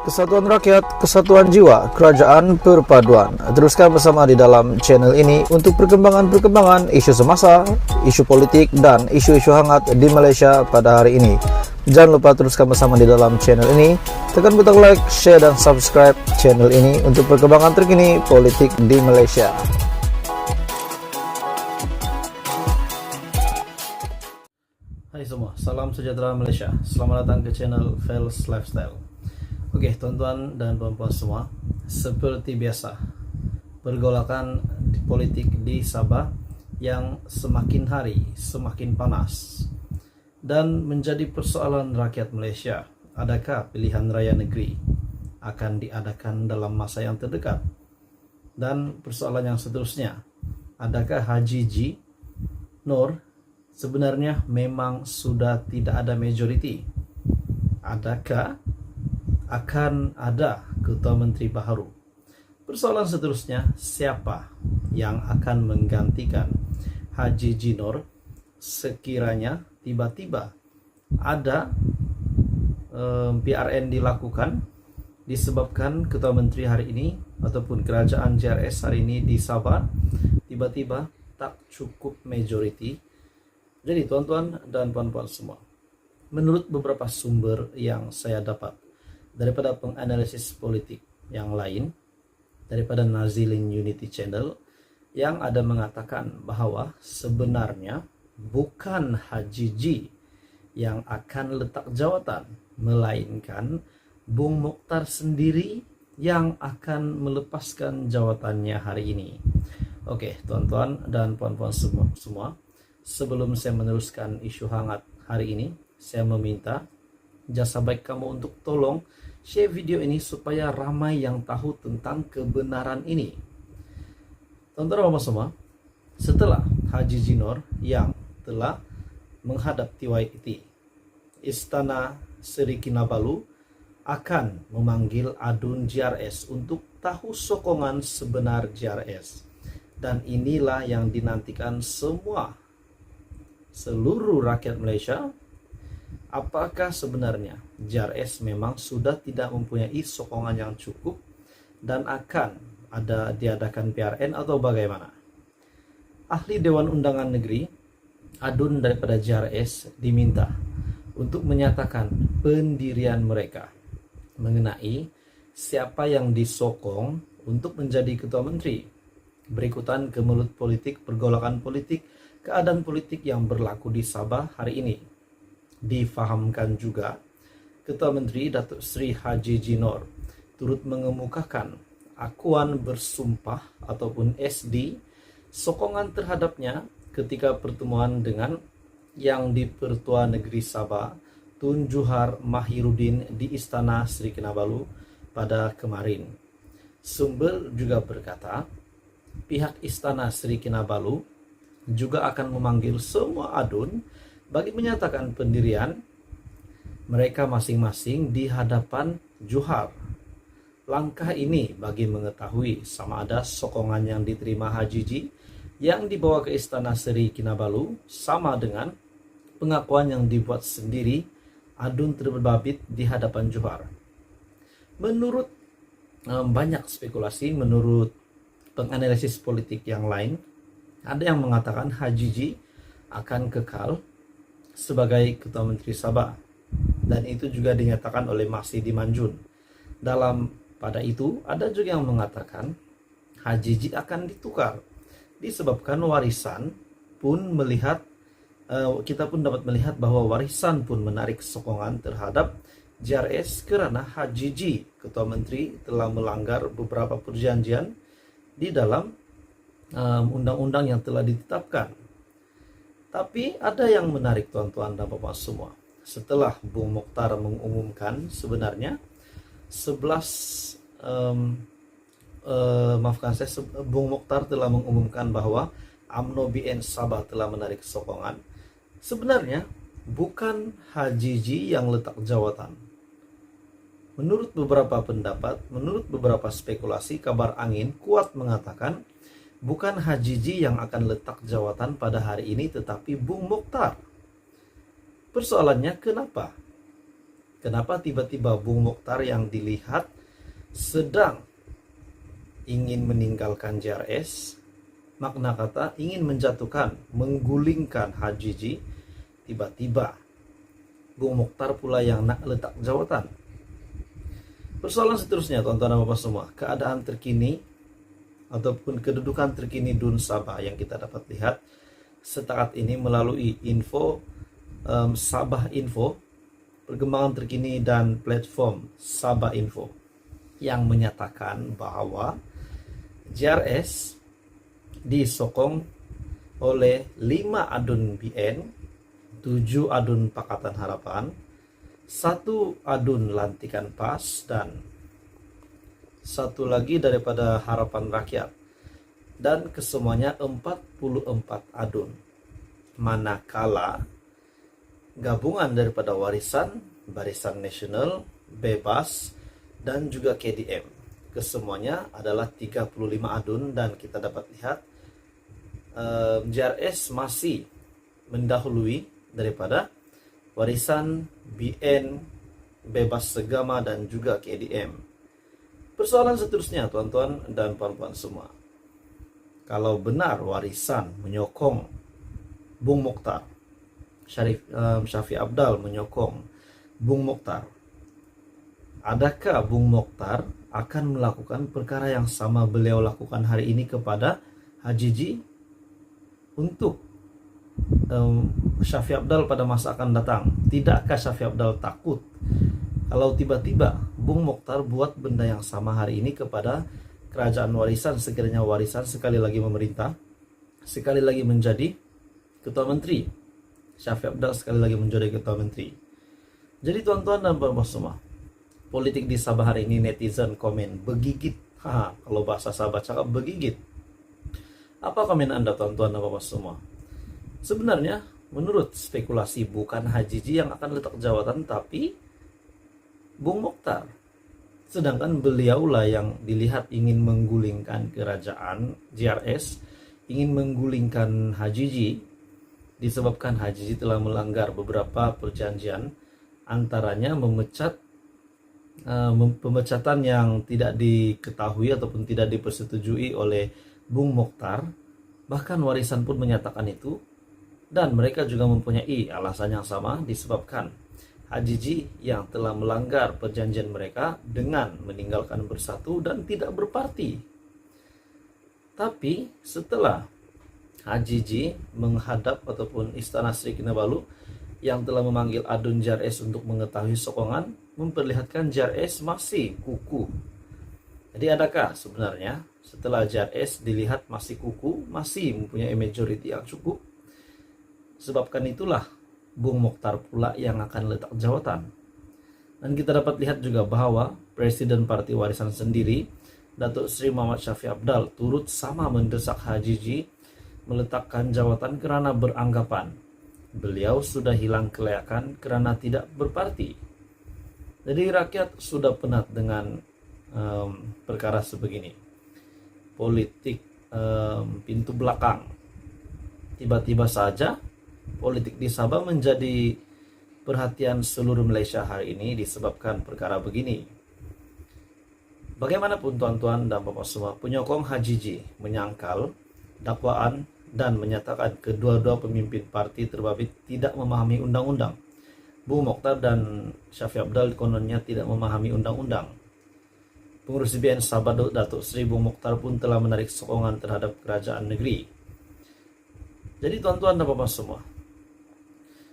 Kesatuan rakyat, kesatuan jiwa, kerajaan perpaduan. Teruskan bersama di dalam channel ini untuk perkembangan-perkembangan isu semasa, isu politik, dan isu-isu hangat di Malaysia pada hari ini. Jangan lupa teruskan bersama di dalam channel ini. Tekan butang like, share, dan subscribe channel ini untuk perkembangan terkini politik di Malaysia. Hai semua, salam sejahtera Malaysia. Selamat datang ke channel Fels Lifestyle. Oke, tuan-tuan dan puan-puan semua, seperti biasa, pergolakan di politik di Sabah yang semakin hari semakin panas dan menjadi persoalan rakyat Malaysia. Adakah pilihan raya negeri akan diadakan dalam masa yang terdekat? Dan persoalan yang seterusnya, adakah Haji G. Nur sebenarnya memang sudah tidak ada majoriti? Adakah akan ada ketua menteri baru? Persoalan seterusnya, siapa yang akan menggantikan Haji G. Nur sekiranya tiba-tiba ada PRN dilakukan disebabkan ketua menteri hari ini ataupun kerajaan JRS hari ini di Sabah tiba-tiba tak cukup majoriti. Jadi tuan-tuan dan puan-puan semua, menurut beberapa sumber yang saya dapat daripada penganalisis politik yang lain, daripada Nazilin Unity Channel, yang ada mengatakan bahwa sebenarnya bukan Haji G yang akan letak jawatan, melainkan Bung Mokhtar sendiri yang akan melepaskan jawatannya hari ini. Oke, tuan-tuan dan puan-puan semua, sebelum saya meneruskan isu hangat hari ini, saya meminta jasa baik kamu untuk tolong share video ini supaya ramai yang tahu tentang kebenaran ini. Teman-teman semua, setelah Haji G. Nur yang telah menghadap TYT, Istana Seri Kinabalu akan memanggil adun JRS untuk tahu sokongan sebenar JRS. Dan inilah yang dinantikan seluruh rakyat Malaysia. Apakah sebenarnya JRS memang sudah tidak mempunyai sokongan yang cukup dan akan diadakan PRN atau bagaimana? Ahli Dewan Undangan Negeri, adun daripada JRS, diminta untuk menyatakan pendirian mereka mengenai siapa yang disokong untuk menjadi ketua menteri. Berikutan kemelut politik, pergolakan politik, keadaan politik yang berlaku di Sabah hari ini. Difahamkan juga Ketua Menteri Datuk Seri Haji G. Nur turut mengemukakan akuan bersumpah ataupun SD sokongan terhadapnya ketika pertemuan dengan yang di Pertua Negeri Sabah Tun Juhar Mahiruddin di Istana Seri Kinabalu pada kemarin. Sumber juga berkata pihak Istana Seri Kinabalu juga akan memanggil semua adun bagi menyatakan pendirian mereka masing-masing di hadapan Juhar. Langkah ini bagi mengetahui sama ada sokongan yang diterima Haji G yang dibawa ke Istana Seri Kinabalu sama dengan pengakuan yang dibuat sendiri adun terbabit di hadapan Juhar. Menurut banyak spekulasi, menurut penganalisis politik yang lain, ada yang mengatakan Haji G akan kekal sebagai Ketua Menteri Sabah, dan itu juga dinyatakan oleh Masih Manjun. Pada itu ada juga yang mengatakan Haji G akan ditukar disebabkan warisan pun kita pun dapat melihat bahwa warisan pun menarik sokongan terhadap JRS kerana Haji G Ketua Menteri telah melanggar beberapa perjanjian di dalam undang-undang yang telah ditetapkan. Tapi ada yang menarik tuan-tuan dan bapak semua. Setelah Bung Mokhtar mengumumkan sebenarnya Bung Mokhtar telah mengumumkan bahwa UMNO BN Sabah telah menarik sokongan. Sebenarnya bukan Haji G yang letak jawatan. Menurut beberapa pendapat, menurut beberapa spekulasi, kabar angin kuat mengatakan bukan Haji G yang akan letak jawatan pada hari ini, tetapi Bung Mokhtar. Persoalannya kenapa? Kenapa tiba-tiba Bung Mokhtar yang dilihat sedang ingin meninggalkan JRS, makna kata ingin menjatuhkan, menggulingkan HJJ, tiba-tiba Bung Mokhtar pula yang nak letak jawatan. Persoalan seterusnya, tuan-tuan dan bapak semua, keadaan terkini ataupun kedudukan terkini DUN Sabah yang kita dapat lihat setakat ini melalui info Sabah Info, perkembangan terkini dan platform Sabah Info yang menyatakan bahwa JRS disokong oleh 5 adun BN, 7 adun Pakatan Harapan, 1 adun Lantikan PAS, dan 1 lagi daripada Harapan Rakyat, dan kesemuanya 44 adun. Manakala gabungan daripada Warisan, Barisan Nasional, Bebas, dan juga KDM kesemuanya adalah 35 adun, dan kita dapat lihat JRS masih mendahului daripada Warisan, BN, Bebas Segama, dan juga KDM. Persoalan seterusnya, tuan-tuan dan puan-puan semua, kalau benar Warisan menyokong Bung Mokhtar, Syafiq Apdal menyokong Bung Mokhtar, adakah Bung Mokhtar akan melakukan perkara yang sama beliau lakukan hari ini kepada HJJ untuk Syafiq Apdal pada masa akan datang? Tidakkah Syafiq Apdal takut kalau tiba-tiba Bung Mokhtar buat benda yang sama hari ini kepada kerajaan Warisan, sekiranya Warisan sekali lagi memerintah, sekali lagi menjadi ketua menteri, Syafiq Apdal sekali lagi menjadi ketua menteri? Jadi tuan-tuan dan bapak semua, politik di Sabah hari ini, netizen komen begigit. Kalau bahasa Sabah cakap begigit. Apa komen Anda, tuan-tuan dan bapak semua? Sebenarnya menurut spekulasi bukan HJJ yang akan letak jawatan, tapi Bung Mokhtar. Sedangkan beliaulah yang dilihat ingin menggulingkan kerajaan JRS, ingin menggulingkan HJJ, disebabkan HJJ telah melanggar beberapa perjanjian, antaranya pemecatan yang tidak diketahui ataupun tidak dipersetujui oleh Bung Mokhtar. Bahkan Warisan pun menyatakan itu, dan mereka juga mempunyai alasan yang sama, disebabkan HJJ yang telah melanggar perjanjian mereka dengan meninggalkan Bersatu dan tidak berparti. Tapi setelah HJJ menghadap ataupun Istana Sri Kinabalu yang telah memanggil adun JRS untuk mengetahui sokongan, memperlihatkan JRS masih kukuh. Jadi adakah sebenarnya setelah JRS dilihat masih kukuh, masih mempunyai majority yang cukup, sebabkan itulah Bung Mokhtar pula yang akan letak jawatan? Dan kita dapat lihat juga bahwa Presiden Parti Warisan sendiri, Datuk Seri Muhammad Syafiq Apdal, turut sama mendesak HJJ meletakkan jawatan kerana beranggapan beliau sudah hilang kelayakan kerana tidak berparti. Jadi rakyat sudah penat dengan perkara sebegini. Politik pintu belakang. Tiba-tiba saja politik di Sabah menjadi perhatian seluruh Malaysia hari ini disebabkan perkara begini. Bagaimanapun tuan-tuan dan bapak semua, penyokong HJJ menyangkal dakwaan dan menyatakan kedua-dua pemimpin parti terbabit tidak memahami undang-undang. Bung Mokhtar dan Syafiq Apdal kononnya tidak memahami undang-undang. Pengurus BN Sabah Datuk Seri Bung Mokhtar pun telah menarik sokongan terhadap kerajaan negeri. Jadi tuan-tuan dan bapak semua,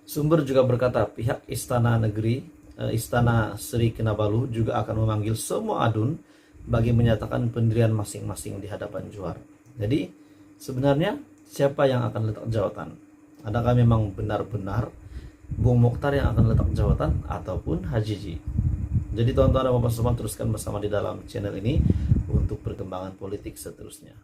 sumber juga berkata pihak Istana Negeri, Istana Sri Kinabalu juga akan memanggil semua adun bagi menyatakan pendirian masing-masing di hadapan Johor. Jadi sebenarnya siapa yang akan letak jawatan? Adakah memang benar-benar Bung Mokhtar yang akan letak jawatan ataupun HJJ? Jadi tuan-tuan dan bapak semua, teruskan bersama di dalam channel ini untuk perkembangan politik seterusnya.